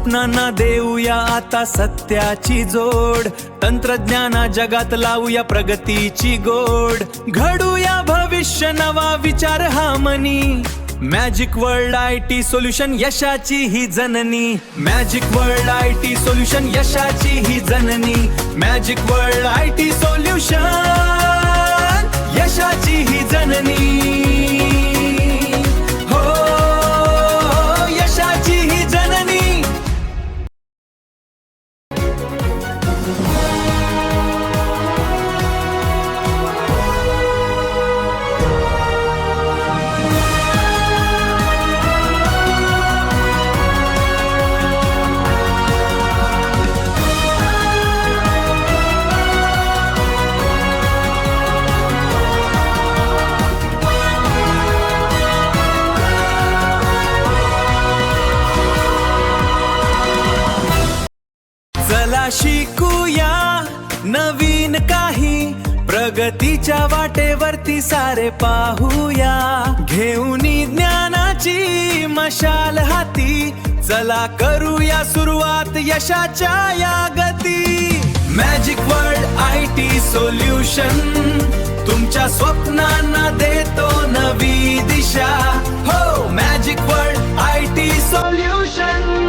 स्वप्नांना देऊया आता सत्याची जोड, तंत्रज्ञाना जगात लावूया प्रगतीची गोड, घडूया भविष्य नवा विचार हा मनी, मॅजिक वर्ल्ड IT सोल्युशन यशाची ही जननी, मॅजिक वर्ल्ड IT सोल्युशन यशाची ही जननी, मॅजिक वर्ल्ड IT सोल्युशन यशाची ही जननी, हो यशाची ही जननी. चला शिकूया नवीन काही, प्रगतीच्या वाटेवरती सारे पाहूया, घेऊन ज्ञानाची मशाल हाती, चला करूया सुरुवात यशाच्या या गती. मॅजिक वर्ल्ड IT सोल्युशन तुमच्या स्वप्नांना देतो नवी दिशा, हो मॅजिक वर्ल्ड IT सोल्युशन.